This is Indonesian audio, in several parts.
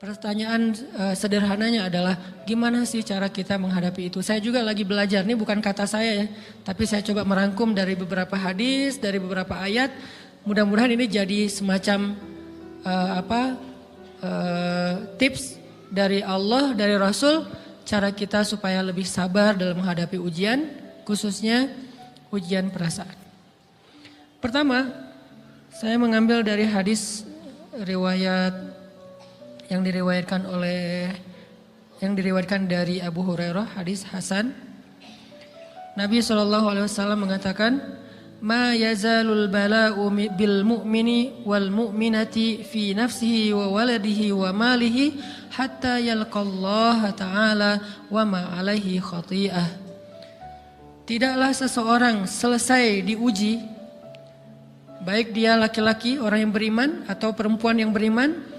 Pertanyaan sederhananya adalah gimana sih cara kita menghadapi itu? Saya juga lagi belajar, ini bukan kata saya ya, tapi saya coba merangkum dari beberapa hadis, dari beberapa ayat. Mudah-mudahan ini jadi semacam tips dari Allah, dari Rasul, cara kita supaya lebih sabar dalam menghadapi ujian, khususnya ujian perasaan. Pertama, saya mengambil dari hadis riwayat yang diriwayatkan dari Abu Hurairah, hadis Hasan. Nabi SAW mengatakan, "Ma yazalul bala'u bil mu'mini wal mu'minati fi nafsihi wa waladihi wa malihi hatta yalqallaha ta'ala wa ma 'alaihi khati'ah." Tidaklah seseorang selesai diuji, baik dia laki-laki orang yang beriman atau perempuan yang beriman,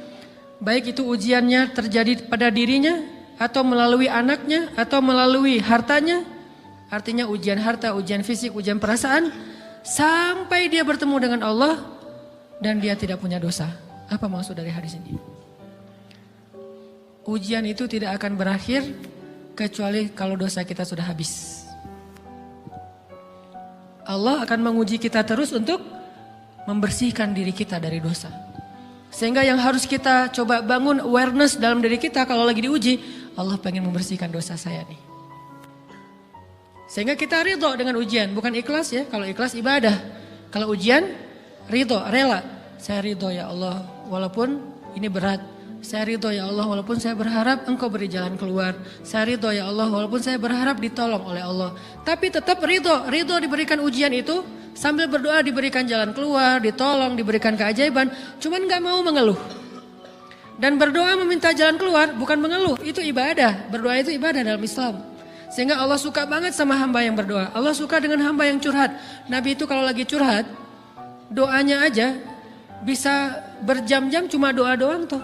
baik itu ujiannya terjadi pada dirinya atau melalui anaknya atau melalui hartanya, artinya ujian harta, ujian fisik, ujian perasaan, sampai dia bertemu dengan Allah dan dia tidak punya dosa. Apa maksud dari hadis ini? Ujian itu tidak akan berakhir kecuali kalau dosa kita sudah habis. Allah akan menguji kita terus untuk membersihkan diri kita dari dosa. Sehingga yang harus kita coba bangun awareness dalam diri kita kalau lagi diuji, Allah pengen membersihkan dosa saya nih. Sehingga kita ridho dengan ujian, bukan ikhlas ya. Kalau ikhlas ibadah, kalau ujian ridho, rela. Saya ridho ya Allah walaupun ini berat. Saya ridho ya Allah walaupun saya berharap Engkau beri jalan keluar. Saya ridho ya Allah walaupun saya berharap ditolong oleh Allah. Tapi tetap ridho diberikan ujian itu. Sambil berdoa diberikan jalan keluar, ditolong, diberikan keajaiban. Cuman gak mau mengeluh. Dan berdoa meminta jalan keluar bukan mengeluh, itu ibadah. Berdoa itu ibadah dalam Islam. Sehingga Allah suka banget sama hamba yang berdoa. Allah suka dengan hamba yang curhat. Nabi itu kalau lagi curhat, doanya aja bisa berjam-jam cuma doa doang tuh.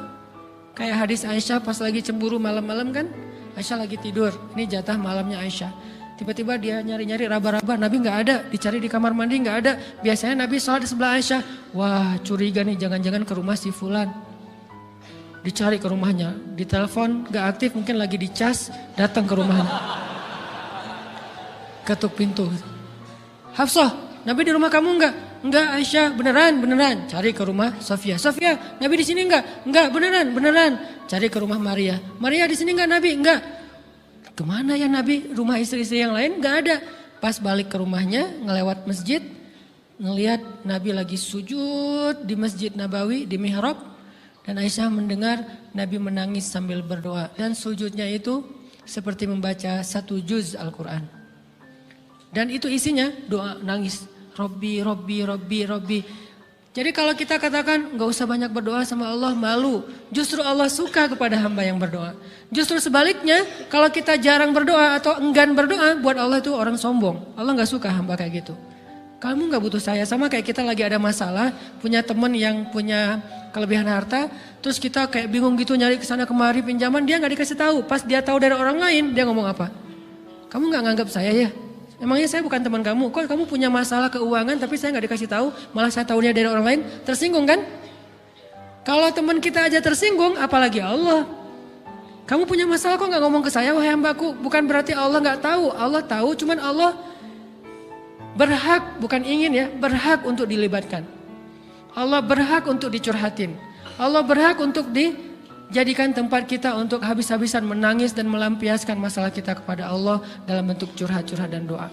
Kayak hadis Aisyah pas lagi cemburu malam-malam kan. Aisyah lagi tidur, ini jatah malamnya Aisyah. Tiba-tiba dia nyari-nyari raba-raba, Nabi gak ada, dicari di kamar mandi gak ada. Biasanya Nabi sholat di sebelah Aisyah. Wah curiga nih, jangan-jangan ke rumah si Fulan. Dicari ke rumahnya, ditelepon gak aktif, mungkin lagi dicas, datang ke rumahnya. Ketuk pintu. Hafsah, Nabi di rumah kamu enggak? Enggak Aisyah, beneran. Cari ke rumah Sofia. Sofia, Nabi di sini enggak? Enggak, beneran. Cari ke rumah Maria. Maria di sini enggak Nabi? Enggak. Kemana ya Nabi? Rumah istri-istri yang lain gak ada. Pas balik ke rumahnya, ngelewat masjid, ngelihat Nabi lagi sujud di Masjid Nabawi, di mihrab. Dan Aisyah mendengar Nabi menangis sambil berdoa. Dan sujudnya itu seperti membaca 1 juz Al-Quran. Dan itu isinya doa nangis. Robbi. Jadi kalau kita katakan gak usah banyak berdoa sama Allah, malu. Justru Allah suka kepada hamba yang berdoa. Justru sebaliknya kalau kita jarang berdoa atau enggan berdoa, buat Allah itu orang sombong. Allah gak suka hamba kayak gitu. Kamu gak butuh saya, sama kayak kita lagi ada masalah, punya teman yang punya kelebihan harta, terus kita kayak bingung gitu nyari kesana kemari pinjaman, dia gak dikasih tahu. Pas dia tahu dari orang lain, dia ngomong apa? Kamu gak nganggap saya ya? Emangnya saya bukan teman kamu? Kok kamu punya masalah keuangan tapi saya gak dikasih tahu, malah saya tahunya dari orang lain? Tersinggung kan? Kalau teman kita aja tersinggung, apalagi Allah. Kamu punya masalah kok gak ngomong ke saya, wahai hambaku? Bukan berarti Allah gak tahu, Allah tahu, cuman Allah berhak, bukan ingin ya, berhak untuk dilibatkan. Allah berhak untuk dicurhatin. Allah berhak untuk dijadikan tempat kita untuk habis-habisan menangis dan melampiaskan masalah kita kepada Allah dalam bentuk curhat-curhat dan doa.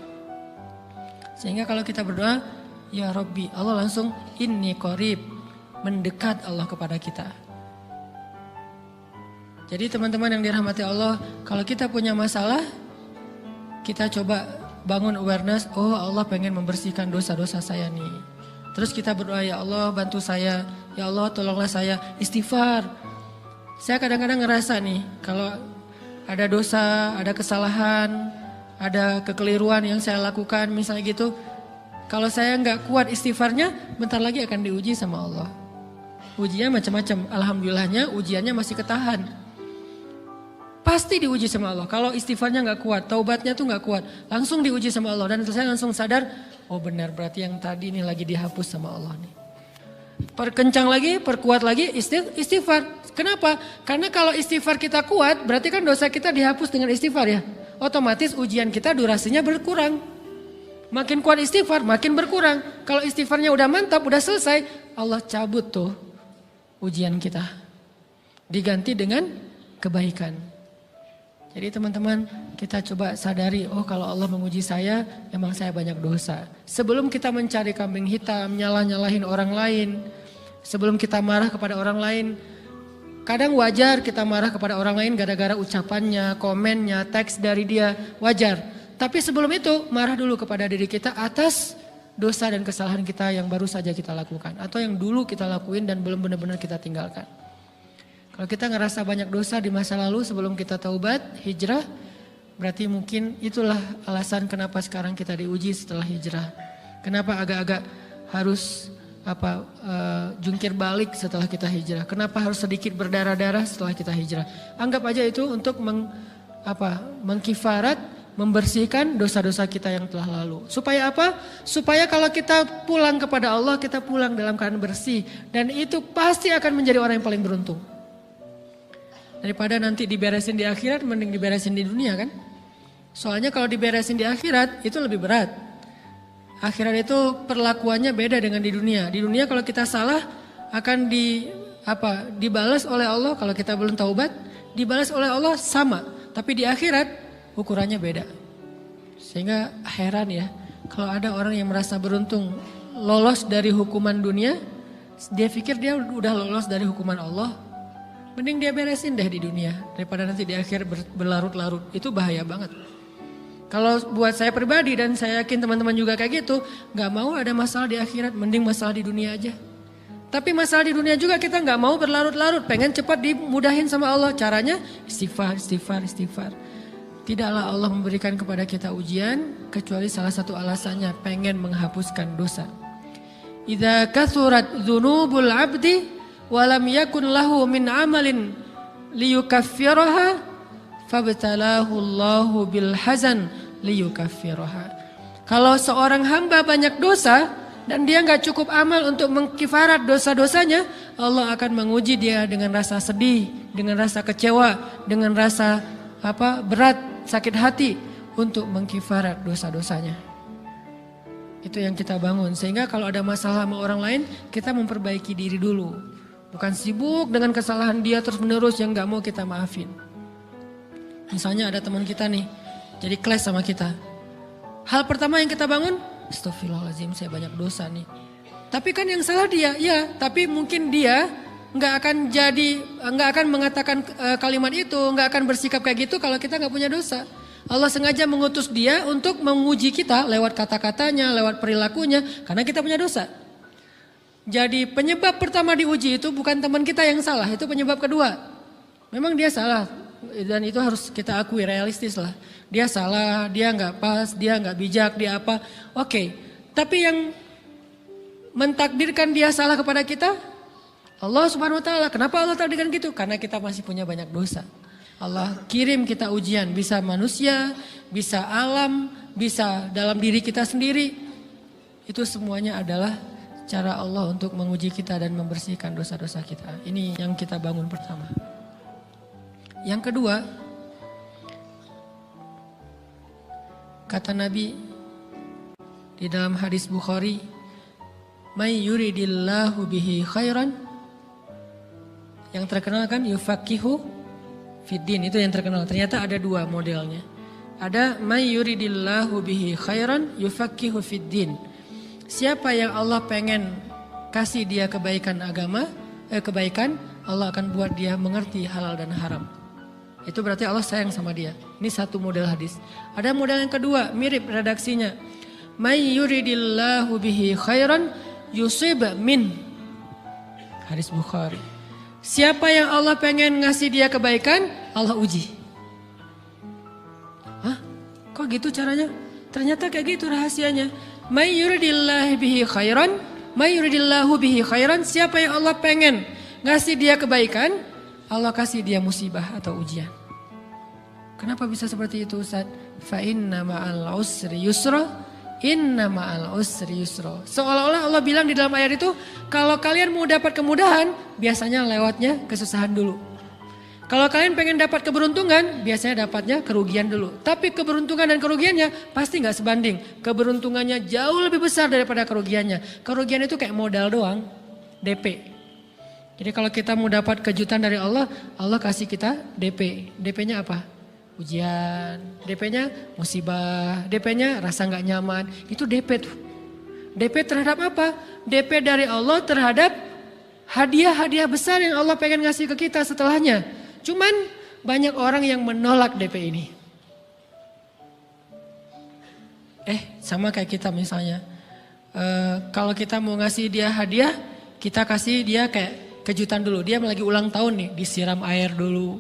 Sehingga kalau kita berdoa, ya Rabbi, Allah langsung inni qarib, mendekat Allah kepada kita. Jadi teman-teman yang dirahmati Allah, kalau kita punya masalah, kita coba bangun awareness, oh Allah pengen membersihkan dosa-dosa saya nih. Terus kita berdoa, ya Allah bantu saya, ya Allah tolonglah saya, istighfar. Saya kadang-kadang ngerasa nih, kalau ada dosa, ada kesalahan, ada kekeliruan yang saya lakukan misalnya gitu, kalau saya nggak kuat istighfarnya, bentar lagi akan diuji sama Allah. Ujinya macam-macam, alhamdulillahnya ujiannya masih ketahan. Pasti diuji sama Allah. Kalau istighfarnya gak kuat, taubatnya tuh gak kuat, langsung diuji sama Allah. Dan saya langsung sadar, oh benar berarti yang tadi ini lagi dihapus sama Allah nih. Perkencang lagi, perkuat lagi istighfar. Kenapa? Karena kalau istighfar kita kuat, berarti kan dosa kita dihapus dengan istighfar ya. Otomatis ujian kita durasinya berkurang. Makin kuat istighfar, makin berkurang. Kalau istighfarnya udah mantap, udah selesai, Allah cabut tuh ujian kita. Diganti dengan kebaikan. Jadi teman-teman, kita coba sadari, oh kalau Allah menguji saya, emang saya banyak dosa. Sebelum kita mencari kambing hitam, nyalah-nyalahin orang lain, sebelum kita marah kepada orang lain, kadang wajar kita marah kepada orang lain gara-gara ucapannya, komennya, teks dari dia, wajar. Tapi sebelum itu, marah dulu kepada diri kita atas dosa dan kesalahan kita yang baru saja kita lakukan. Atau yang dulu kita lakuin dan belum benar-benar kita tinggalkan. Kalau kita ngerasa banyak dosa di masa lalu sebelum kita taubat, hijrah, berarti mungkin itulah alasan kenapa sekarang kita diuji setelah hijrah. Kenapa agak-agak harus jungkir balik setelah kita hijrah. Kenapa harus sedikit berdarah-darah setelah kita hijrah. Anggap aja itu untuk mengkifarat, membersihkan dosa-dosa kita yang telah lalu. Supaya apa? Supaya kalau kita pulang kepada Allah, kita pulang dalam keadaan bersih. Dan itu pasti akan menjadi orang yang paling beruntung. Daripada nanti diberesin di akhirat, mending diberesin di dunia kan. Soalnya kalau diberesin di akhirat itu lebih berat. Akhirat itu perlakuannya beda dengan di dunia. Di dunia kalau kita salah akan dibalas oleh Allah. Kalau kita belum taubat, dibalas oleh Allah sama. Tapi di akhirat ukurannya beda. Sehingga heran ya, kalau ada orang yang merasa beruntung lolos dari hukuman dunia, dia pikir dia udah lolos dari hukuman Allah. Mending dia beresin deh di dunia daripada nanti di akhir berlarut-larut. Itu bahaya banget. Kalau buat saya pribadi dan saya yakin teman-teman juga kayak gitu, gak mau ada masalah di akhirat, mending masalah di dunia aja. Tapi masalah di dunia juga kita gak mau berlarut-larut, pengen cepat dimudahin sama Allah. Caranya istighfar. Tidaklah Allah memberikan kepada kita ujian kecuali salah satu alasannya pengen menghapuskan dosa. Idza kathurat dzunubul 'abdi walam yakun lahu min amalin liyukaffiraha fabtalahu Allahu bil hazan liyukaffiraha. Kalau seorang hamba banyak dosa dan dia enggak cukup amal untuk mengkifarat dosa-dosanya, Allah akan menguji dia dengan rasa sedih, dengan rasa kecewa, dengan rasa berat, sakit hati untuk mengkifarat dosa-dosanya. Itu yang kita bangun sehingga kalau ada masalah sama orang lain, kita memperbaiki diri dulu. Bukan sibuk dengan kesalahan dia terus menerus yang gak mau kita maafin. Misalnya ada teman kita nih, jadi clash sama kita. Hal pertama yang kita bangun, astagfirullahaladzim saya banyak dosa nih. Tapi kan yang salah dia, ya tapi mungkin dia gak akan mengatakan kalimat itu, gak akan bersikap kayak gitu kalau kita gak punya dosa. Allah sengaja mengutus dia untuk menguji kita lewat kata-katanya, lewat perilakunya, karena kita punya dosa. Jadi penyebab pertama diuji itu bukan teman kita yang salah, itu penyebab kedua. Memang dia salah dan itu harus kita akui, realistis lah. Dia salah, dia gak pas, dia gak bijak, dia apa. Oke, tapi yang mentakdirkan dia salah kepada kita, Allah Subhanahu Wa Taala. Kenapa Allah takdirkan gitu? Karena kita masih punya banyak dosa. Allah kirim kita ujian, bisa manusia, bisa alam, bisa dalam diri kita sendiri. Itu semuanya adalah cara Allah untuk menguji kita dan membersihkan dosa-dosa kita. Ini yang kita bangun pertama. Yang kedua, kata Nabi di dalam hadis Bukhari, "May yuridillahu bihi khairan." Yang terkenal kan yufaqihu fiddin, itu yang terkenal. Ternyata ada dua modelnya. Ada may yuridillahu bihi khairan yufaqihu fiddin. Siapa yang Allah pengen kasih dia kebaikan kebaikan, Allah akan buat dia mengerti halal dan haram. Itu berarti Allah sayang sama dia. Ini satu model hadis. Ada model yang kedua, mirip redaksinya. May yuridillahu bihi khairan yusib min. Hadis Bukhari. Siapa yang Allah pengen ngasih dia kebaikan, Allah uji. Hah? Kok gitu caranya? Ternyata kayak gitu rahasianya. May yuridillahu bihi khairan, may yuridillahu bihi khairan, siapa yang Allah pengen ngasih dia kebaikan, Allah kasih dia musibah atau ujian. Kenapa bisa seperti itu Ustaz? Fa inna ma'al usri yusra, Inna ma'al usri yusra. Seolah-olah Allah bilang di dalam ayat itu, kalau kalian mau dapat kemudahan, biasanya lewatnya kesusahan dulu. Kalau kalian pengen dapat keberuntungan, biasanya dapatnya kerugian dulu. Tapi keberuntungan dan kerugiannya pasti gak sebanding. Keberuntungannya jauh lebih besar daripada kerugiannya. Kerugian itu kayak modal doang, DP. Jadi kalau kita mau dapat kejutan dari Allah, Allah kasih kita DP. DP-nya apa? Ujian, DP-nya musibah, DP-nya rasa gak nyaman. Itu DP tuh. DP terhadap apa? DP dari Allah terhadap hadiah-hadiah besar yang Allah pengen ngasih ke kita setelahnya. Cuman banyak orang yang menolak DP ini. Sama kayak kita misalnya. Kalau kita mau ngasih dia hadiah, kita kasih dia kayak kejutan dulu. Dia lagi ulang tahun nih, disiram air dulu.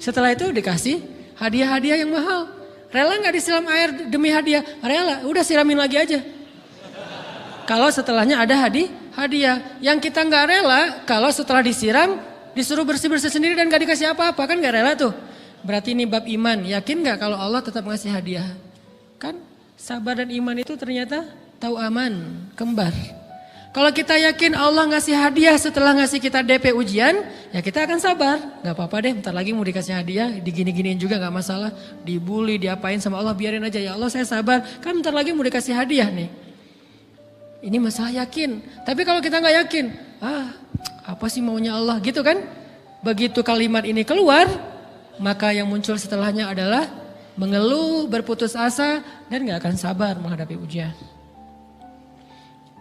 Setelah itu dikasih hadiah-hadiah yang mahal. Rela gak disiram air demi hadiah? Rela, udah siramin lagi aja. Kalau setelahnya ada hadiah. Yang kita gak rela, kalau setelah disiram, disuruh bersih-bersih sendiri dan gak dikasih apa-apa, kan gak rela tuh. Berarti ini bab iman. Yakin gak kalau Allah tetap ngasih hadiah? Kan sabar dan iman itu ternyata tahu aman, kembar. Kalau kita yakin Allah ngasih hadiah setelah ngasih kita DP ujian, ya kita akan sabar. Gak apa-apa deh, bentar lagi mau dikasih hadiah, digini-giniin juga gak masalah. Dibully, diapain sama Allah, biarin aja. Ya Allah saya sabar, kan bentar lagi mau dikasih hadiah nih. Ini masalah yakin. Tapi kalau kita gak yakin, apa sih maunya Allah gitu kan? Begitu kalimat ini keluar, maka yang muncul setelahnya adalah mengeluh, berputus asa, dan gak akan sabar menghadapi ujian.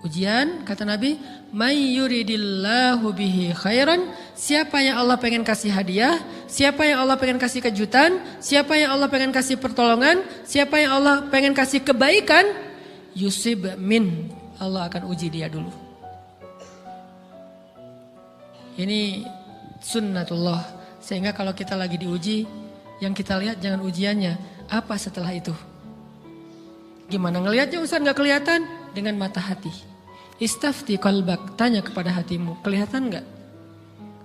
Ujian, kata Nabi, may yuridillahu bihi khairan, siapa yang Allah pengen kasih hadiah, siapa yang Allah pengen kasih kejutan, siapa yang Allah pengen kasih pertolongan, siapa yang Allah pengen kasih kebaikan, yusib min, Allah akan uji dia dulu. Ini sunnatullah, sehingga kalau kita lagi diuji, yang kita lihat jangan ujiannya, apa setelah itu. Gimana ngelihatnya Ustaz gak kelihatan? Dengan mata hati. Istafti qalbak, tanya kepada hatimu, kelihatan gak?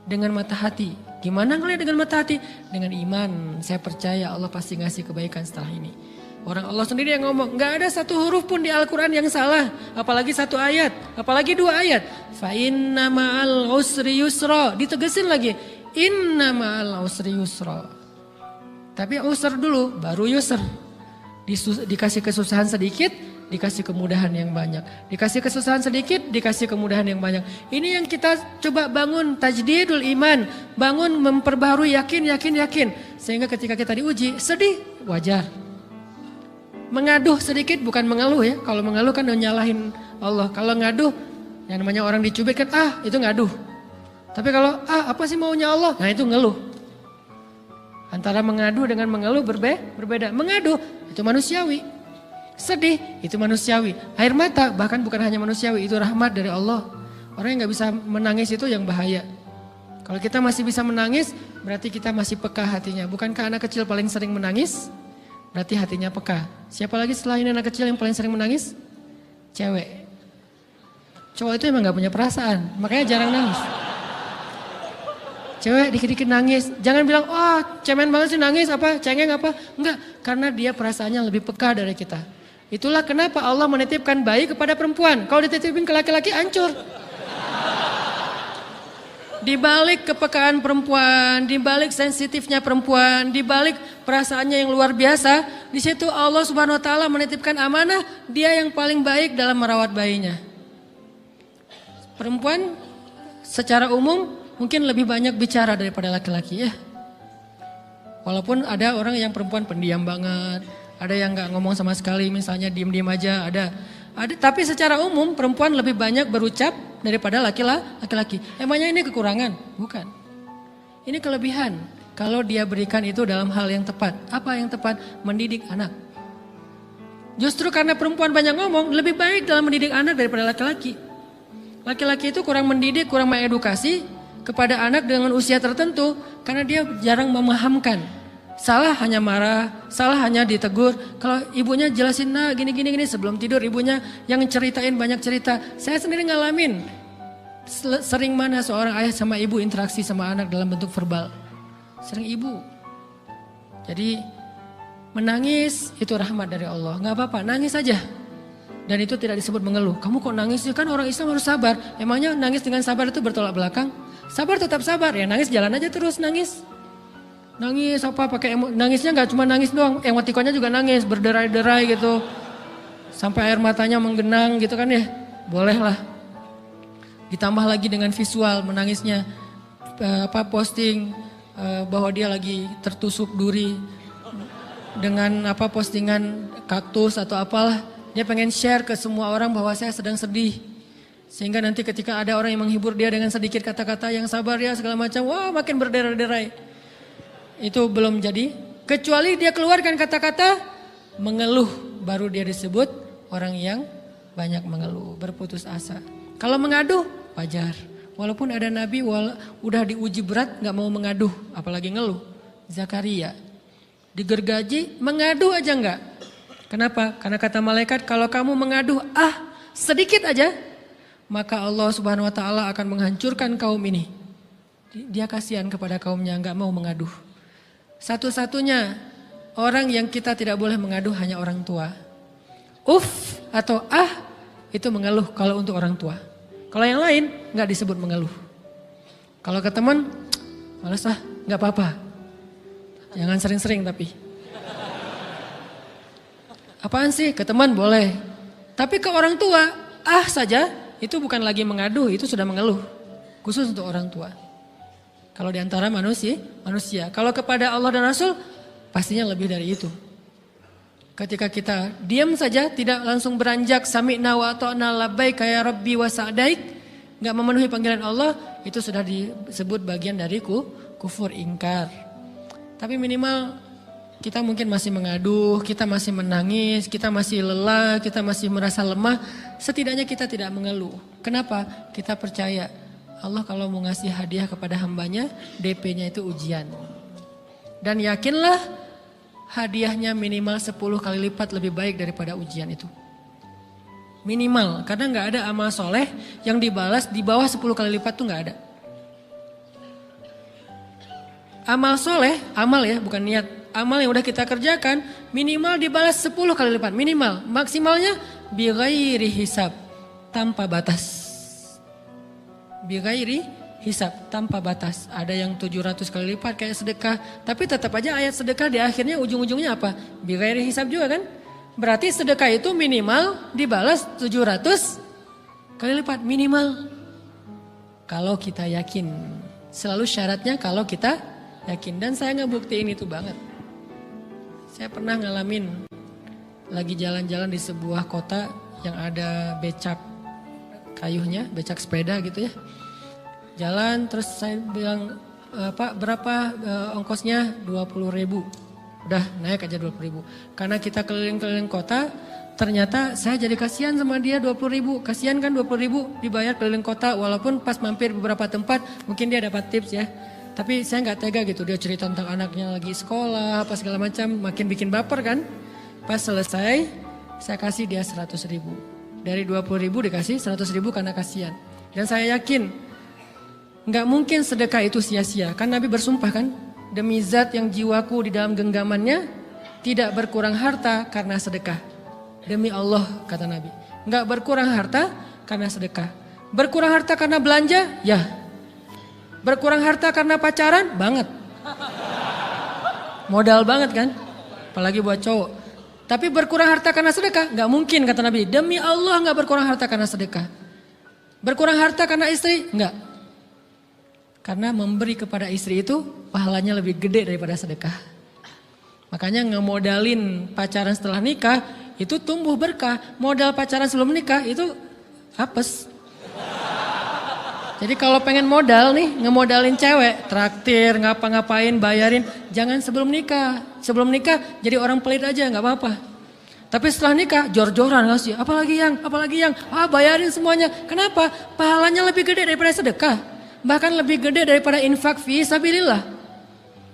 Dengan mata hati. Gimana ngelihat dengan mata hati? Dengan iman, saya percaya Allah pasti ngasih kebaikan setelah ini. Orang Allah sendiri yang ngomong, gak ada satu huruf pun di Al-Quran yang salah. Apalagi satu ayat, apalagi dua ayat. Fa inna ma'al usri yusra, ditegesin lagi. Inna ma'al usri yusra. Tapi usr dulu, baru yusr. Dikasih kesusahan sedikit, dikasih kemudahan yang banyak. Dikasih kesusahan sedikit, dikasih kemudahan yang banyak. Ini yang kita coba bangun tajdidul iman. Bangun memperbaharui yakin. Sehingga ketika kita diuji, sedih, wajar. Mengaduh sedikit bukan mengeluh ya. Kalau mengeluh kan nyalahin Allah. Kalau ngaduh, yang namanya orang dicubit kan itu ngaduh. Tapi kalau apa sih maunya Allah? Nah itu ngeluh. Antara mengadu dengan mengeluh berbeda. Mengaduh itu manusiawi. Sedih itu manusiawi. Air mata bahkan bukan hanya manusiawi, itu rahmat dari Allah. Orang yang gak bisa menangis itu yang bahaya. Kalau kita masih bisa menangis, berarti kita masih peka hatinya. Bukankah anak kecil paling sering menangis? Berarti hatinya peka. Siapa lagi selain anak kecil yang paling sering menangis? Cewek. Cowok itu emang gak punya perasaan, makanya jarang nangis. Cewek dikit-dikit nangis, jangan bilang, cemen banget sih nangis, cengeng apa. Enggak, karena dia perasaannya lebih peka dari kita. Itulah kenapa Allah menitipkan bayi kepada perempuan. Kalau dititipin ke laki-laki hancur. Di balik kepekaan perempuan, di balik sensitifnya perempuan, di balik perasaannya yang luar biasa, di situ Allah Subhanahu wa taala menitipkan amanah, dia yang paling baik dalam merawat bayinya. Perempuan secara umum mungkin lebih banyak bicara daripada laki-laki ya. Walaupun ada orang yang perempuan pendiam banget, ada yang gak ngomong sama sekali, misalnya diem-diem aja, ada. Tapi secara umum perempuan lebih banyak berucap daripada laki-laki. Emangnya ini kekurangan? Bukan. Ini kelebihan. Kalau dia berikan itu dalam hal yang tepat. Apa yang tepat? Mendidik anak. Justru karena perempuan banyak ngomong, lebih baik dalam mendidik anak daripada laki-laki. Laki-laki itu kurang mendidik, kurang mengedukasi kepada anak dengan usia tertentu. Karena dia jarang memahamkan. Salah hanya marah, salah hanya ditegur. Kalau ibunya jelasin, gini sebelum tidur ibunya yang ceritain banyak cerita. Saya sendiri ngalamin. Sering mana seorang ayah sama ibu interaksi sama anak dalam bentuk verbal. Sering ibu. Jadi menangis itu rahmat dari Allah. Gak apa-apa, nangis aja. Dan itu tidak disebut mengeluh. Kamu kok nangis sih? Kan orang Islam harus sabar. Emangnya nangis dengan sabar itu bertolak belakang? Sabar tetap sabar. Ya nangis jalan aja terus nangis. Nangis apa pakai nangisnya nggak cuma nangis doang. Emotikonnya juga nangis, berderai-derai gitu. Sampai air matanya menggenang gitu kan ya. Boleh lah. Ditambah lagi dengan visual menangisnya. Posting bahwa dia lagi tertusuk duri. Dengan postingan kaktus atau apalah. Dia pengen share ke semua orang bahwa saya sedang sedih. Sehingga nanti ketika ada orang yang menghibur dia dengan sedikit kata-kata yang sabar ya segala macam. Wah makin berderai-derai. Itu belum jadi. Kecuali dia keluarkan kata-kata mengeluh. Baru dia disebut orang yang banyak mengeluh. Berputus asa. Kalau mengaduh wajar. Walaupun ada nabi udah diuji berat gak mau mengaduh. Apalagi ngeluh. Zakaria. Digergaji mengadu aja enggak. Kenapa? Karena kata malaikat kalau kamu mengaduh sedikit aja. Maka Allah subhanahu wa ta'ala akan menghancurkan kaum ini. Dia kasihan kepada kaumnya enggak mau mengaduh. Satu-satunya orang yang kita tidak boleh mengaduh hanya orang tua. Atau itu mengeluh kalau untuk orang tua. Kalau yang lain enggak disebut mengeluh. Kalau ke teman, malas enggak apa-apa. Jangan sering-sering tapi. Apaan sih? Ke teman boleh. Tapi ke orang tua, saja itu bukan lagi mengaduh, itu sudah mengeluh. Khusus untuk orang tua. Kalau diantara manusia. Kalau kepada Allah dan Rasul, pastinya lebih dari itu. Ketika kita diam saja, tidak langsung beranjak sami'na wa ata'na labbaika ya rabbi wa sa'daik, enggak memenuhi panggilan Allah, itu sudah disebut bagian dari kufur ingkar. Tapi minimal kita mungkin masih mengaduh, kita masih menangis, kita masih lelah, kita masih merasa lemah. Setidaknya kita tidak mengeluh. Kenapa? Kita percaya Allah kalau mau ngasih hadiah kepada hambanya, DP-nya itu ujian. Dan yakinlah hadiahnya minimal 10 kali lipat lebih baik daripada ujian itu. Minimal, karena gak ada amal soleh yang dibalas di bawah 10 kali lipat tuh gak ada. Amal soleh, amal ya bukan niat. Amal yang udah kita kerjakan minimal dibalas 10 kali lipat. Minimal, maksimalnya bighairi hisab, tanpa batas. Bighairi hisab, tanpa batas. Ada yang 700 kali lipat kayak sedekah. Tapi tetap aja ayat sedekah di akhirnya ujung-ujungnya apa? Bighairi hisab juga kan? Berarti sedekah itu minimal dibalas 700 kali lipat. Minimal. Kalau kita yakin. Selalu syaratnya kalau kita yakin. Dan saya ngebuktiin itu banget. Saya pernah ngalamin lagi jalan-jalan di sebuah kota yang ada becak kayunya, becak sepeda gitu ya. Jalan terus saya bilang, Pak berapa ongkosnya? 20.000. Udah naik aja 20.000. Karena kita keliling-keliling kota, ternyata saya jadi kasihan sama dia 20.000. Kasihan kan 20.000 dibayar keliling kota walaupun pas mampir beberapa tempat mungkin dia dapat tips ya. Tapi saya nggak tega gitu, dia cerita tentang anaknya lagi sekolah, apa segala macam, makin bikin baper kan. Pas selesai, saya kasih dia 100.000. Dari 20.000 dikasih 100.000 karena kasihan. Dan saya yakin, nggak mungkin sedekah itu sia-sia. Kan Nabi bersumpah kan, demi zat yang jiwaku di dalam genggamannya, tidak berkurang harta karena sedekah. Demi Allah, kata Nabi. Nggak berkurang harta karena sedekah. Berkurang harta karena belanja? Ya. Berkurang harta karena pacaran? Banget. Modal banget kan? Apalagi buat cowok. Tapi berkurang harta karena sedekah? Gak mungkin kata Nabi. Demi Allah gak berkurang harta karena sedekah. Berkurang harta karena istri? Enggak. Karena memberi kepada istri itu pahalanya lebih gede daripada sedekah. Makanya ngemodalin pacaran setelah nikah itu tumbuh berkah. Modal pacaran sebelum nikah itu apes. Jadi kalau pengen modal nih, ngemodalin cewek, traktir, ngapa-ngapain, bayarin, jangan sebelum nikah. Sebelum nikah jadi orang pelit aja, nggak apa-apa. Tapi setelah nikah, jor-joran ngasih, apalagi yang, bayarin semuanya. Kenapa? Pahalanya lebih gede daripada sedekah. Bahkan lebih gede daripada infak fi sabilillah.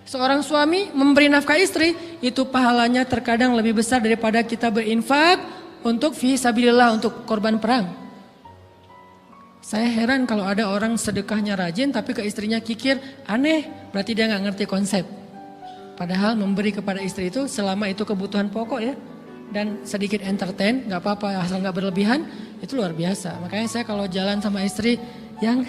Seorang suami memberi nafkah istri, itu pahalanya terkadang lebih besar daripada kita berinfak untuk fi sabilillah, untuk korban perang. Saya heran kalau ada orang sedekahnya rajin tapi ke istrinya kikir, aneh, berarti dia gak ngerti konsep. Padahal memberi kepada istri itu selama itu kebutuhan pokok ya. dan sedikit entertain, nggak apa-apa asal nggak berlebihan, itu luar biasa. Makanya saya kalau jalan sama istri yang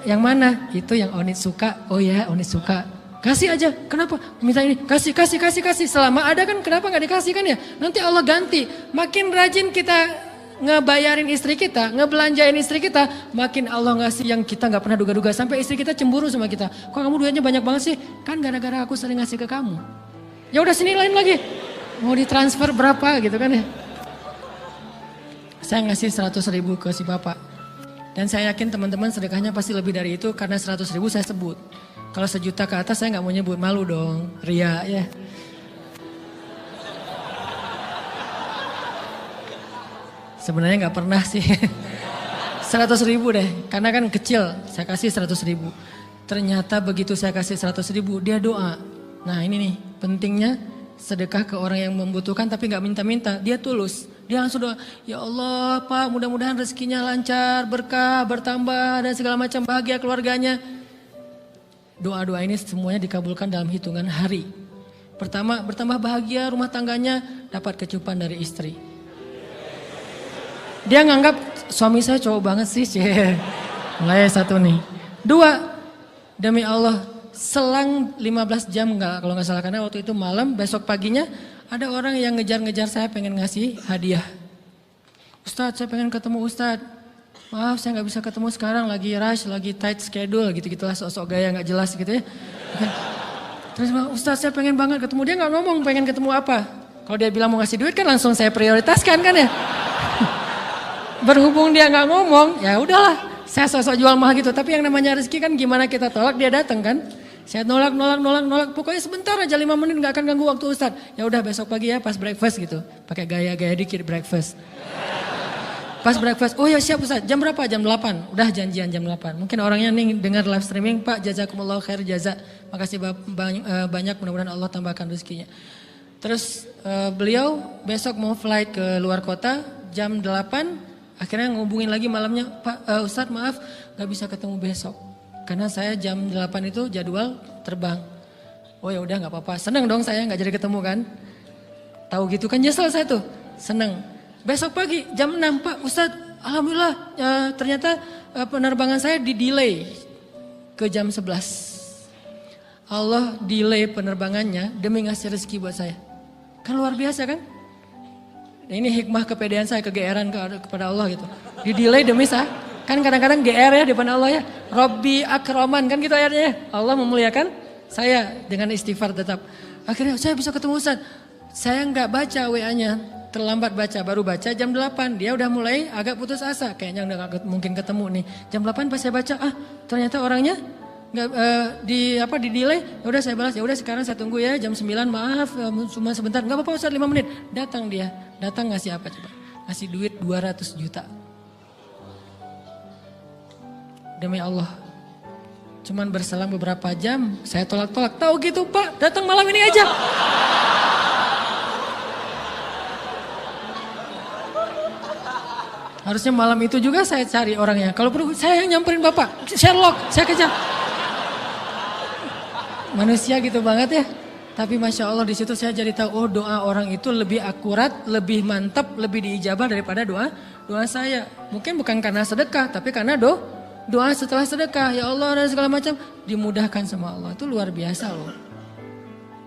yang mana? Itu yang Onit suka. Oh ya, Onit suka. Kasih aja. Kenapa? Minta ini. Kasih. Selama ada kan kenapa nggak dikasih kan ya? Nanti Allah ganti. Makin rajin kita ngebayarin istri kita, ngebelanjain istri kita, makin Allah ngasih yang kita nggak pernah duga-duga. Sampai istri kita cemburu sama kita. Kok kamu duitnya banyak banget sih? Kan gara-gara aku sering ngasih ke kamu. Ya udah sini lain lagi. Mau ditransfer berapa gitu kan ya. Saya ngasih 100.000 ke si bapak. Dan saya yakin teman-teman sedekahnya pasti lebih dari itu karena 100.000 saya sebut. Kalau 1 juta ke atas saya nggak mau nyebut, malu dong, ria ya. Sebenarnya nggak pernah sih. 100.000 deh, karena kan kecil, saya kasih 100.000. Ternyata begitu saya kasih 100.000, dia doa. Nah ini nih, pentingnya sedekah ke orang yang membutuhkan tapi nggak minta-minta, dia tulus. Dia langsung doa, ya Allah Pak mudah-mudahan rezekinya lancar, berkah, bertambah dan segala macam bahagia keluarganya. Doa-doa ini semuanya dikabulkan dalam hitungan hari. Pertama, bertambah bahagia rumah tangganya, dapat kecupan dari istri. Dia nganggap suami saya cowok banget sih. Mulai 1 nih. 2, demi Allah selang 15 jam enggak kalau nggak salah karena waktu itu malam, besok paginya ada orang yang ngejar-ngejar saya pengen ngasih hadiah. Ustadz saya pengen ketemu Ustadz. Maaf saya nggak bisa ketemu sekarang lagi rush, lagi tight schedule gitu-gitulah sok-sok gaya nggak jelas gitu ya. Terus Ustadz saya pengen banget ketemu, dia nggak ngomong pengen ketemu apa. Kalau dia bilang mau ngasih duit kan langsung saya prioritaskan kan ya. Berhubung dia nggak ngomong, ya udahlah. Saya sosok jual mahal gitu. Tapi yang namanya rezeki kan gimana kita tolak dia datang kan. Saya nolak. Pokoknya sebentar aja 5 menit nggak akan ganggu waktu Ustadz. Ya udah besok pagi ya pas breakfast gitu. Pakai gaya-gaya dikit breakfast. Pas breakfast, oh ya siap Ustadz. Jam berapa? Jam 8. Udah janjian jam 8. Mungkin orangnya nih dengar live streaming, Pak jazakumullah khair jaza. Makasih banyak, mudah-mudahan Allah tambahkan rezekinya. Terus beliau besok mau flight ke luar kota jam 8. Akhirnya ngubungin lagi malamnya, Pak Ustadz maaf gak bisa ketemu besok. Karena saya jam 8 itu jadwal terbang. Oh ya udah gak apa-apa, seneng dong saya gak jadi ketemu kan. Tahu gitu kan nyesel saya tuh, seneng. Besok pagi jam 6, Pak Ustadz alhamdulillah ternyata penerbangan saya di delay ke jam 11. Allah delay penerbangannya demi ngasih rezeki buat saya. Kan luar biasa kan. Ini hikmah kepedean saya, kegeeran kepada Allah gitu. Di delay demi saya. Kan kadang-kadang GR ya di depan Allah ya. Robbi akroman kan gitu ayatnya. Allah memuliakan saya dengan istighfar tetap. Akhirnya saya bisa ketemu Ustaz. Saya nggak baca WA-nya. Terlambat baca, baru baca jam 8. Dia udah mulai agak putus asa. Kayaknya udah gak mungkin ketemu nih. Jam 8 pas saya baca, ternyata orangnya nggak di delay. Ya udah saya balas, ya udah sekarang saya tunggu ya jam 9 maaf cuma sebentar. Nggak apa-apa Ustaz 5 menit. Datang dia. Datang ngasih apa coba? Ngasih duit 200 juta. Demi Allah. Cuman berselang beberapa jam, saya tolak-tolak. Tahu gitu Pak, datang malam ini aja. Harusnya malam itu juga saya cari orangnya. Kalau perlu saya yang nyamperin Bapak. Sherlock, saya kejar. Manusia gitu banget ya. Tapi Masya Allah di situ saya jadi tahu, oh doa orang itu lebih akurat, lebih mantap, lebih diijabah daripada doa saya. Mungkin bukan karena sedekah, tapi karena doa setelah sedekah. Ya Allah dan segala macam dimudahkan sama Allah. Itu luar biasa loh.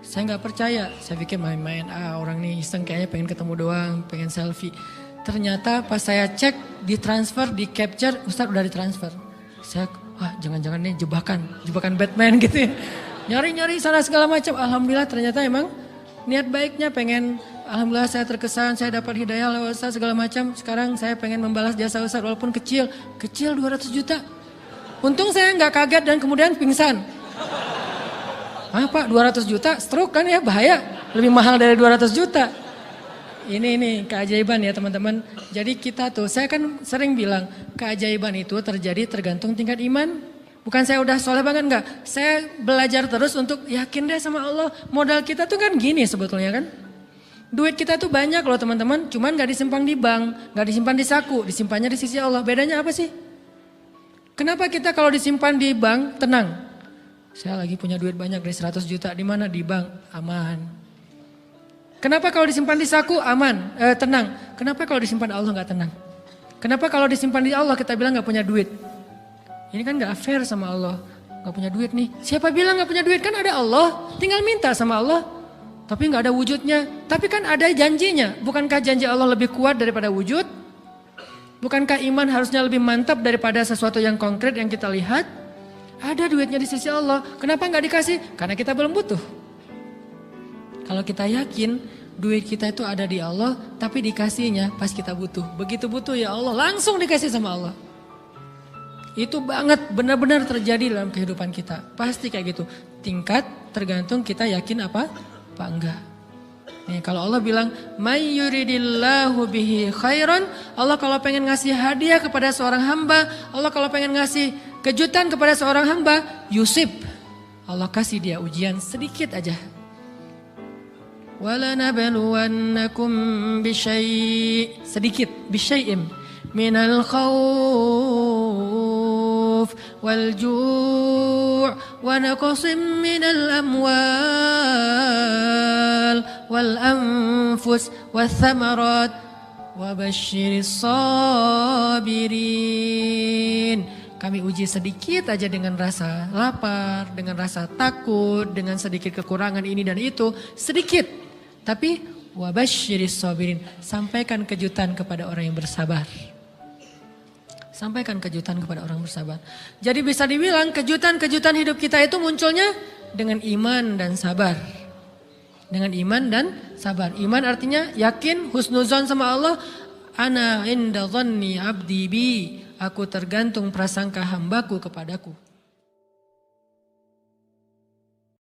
Saya nggak percaya, saya pikir main-main. Orang nih iseng kayaknya pengen ketemu doang, pengen selfie. Ternyata pas saya cek, ditransfer, di capture, Ustadz udah ditransfer. Saya, jangan-jangan nih jebakan Batman gitu ya. Nyari-nyari sana segala macam. Alhamdulillah ternyata emang niat baiknya pengen, alhamdulillah saya terkesan, saya dapat hidayah lewat Ustaz segala macam. Sekarang saya pengen membalas jasa Ustaz walaupun kecil 200 juta. Untung saya nggak kaget dan kemudian pingsan. Pak 200 juta stroke kan ya bahaya, lebih mahal dari 200 juta. Ini keajaiban ya teman-teman. Jadi kita tuh, saya kan sering bilang keajaiban itu terjadi tergantung tingkat iman. Bukan saya udah soleh banget enggak. Saya belajar terus untuk yakin deh sama Allah. Modal kita tuh kan gini sebetulnya kan. Duit kita tuh banyak loh teman-teman. Cuman gak disimpan di bank. Gak disimpan di saku. Disimpannya di sisi Allah. Bedanya apa sih? Kenapa kita kalau disimpan di bank tenang? Saya lagi punya duit banyak dari 100 juta. Di mana? Di bank. Aman. Kenapa kalau disimpan di saku aman, tenang? Kenapa kalau disimpan Allah nggak tenang? Kenapa kalau disimpan di Allah kita bilang nggak punya duit? Ini kan nggak fair sama Allah. Nggak punya duit nih. Siapa bilang nggak punya duit? Kan ada Allah. Tinggal minta sama Allah. Tapi nggak ada wujudnya. Tapi kan ada janjinya. Bukankah janji Allah lebih kuat daripada wujud? Bukankah iman harusnya lebih mantap daripada sesuatu yang konkret yang kita lihat? Ada duitnya di sisi Allah. Kenapa nggak dikasih? Karena kita belum butuh. Kalau kita yakin duit kita itu ada di Allah, tapi dikasihnya pas kita butuh. Begitu butuh ya Allah, langsung dikasih sama Allah. Itu banget benar-benar terjadi dalam kehidupan kita. Pasti kayak gitu. Tingkat tergantung kita yakin apa enggak. Nih, kalau Allah bilang, "May yuridillahu bihi khairan", Allah kalau pengen ngasih hadiah kepada seorang hamba, Allah kalau pengen ngasih kejutan kepada seorang hamba, yusib. Allah kasih dia ujian sedikit aja. وَلَنَبْلُوَنَّكُمْ بِشَيْءٍ sedikit بِشَيْءٍ مِنَ الْخَوْفِ وَالْجُوعِ وَنَقْصٍ مِنَ الْأَمْوَالِ وَالْأَنْفُسِ وَالثَّمَرَاتِ وَبَشِّرِ الصَّابِرِينَ. Kami uji sedikit aja dengan rasa lapar, dengan rasa takut, dengan sedikit kekurangan ini dan itu, sedikit. Tapi wabasyiris sabirin, sampaikan kejutan kepada orang yang bersabar. Sampaikan kejutan kepada orang bersabar. Jadi bisa dibilang kejutan-kejutan hidup kita itu munculnya dengan iman dan sabar. Dengan iman dan sabar. Iman artinya yakin, husnuzon sama Allah. Ana inda dhanni abdi bi. Aku tergantung prasangka hambaku kepadaku.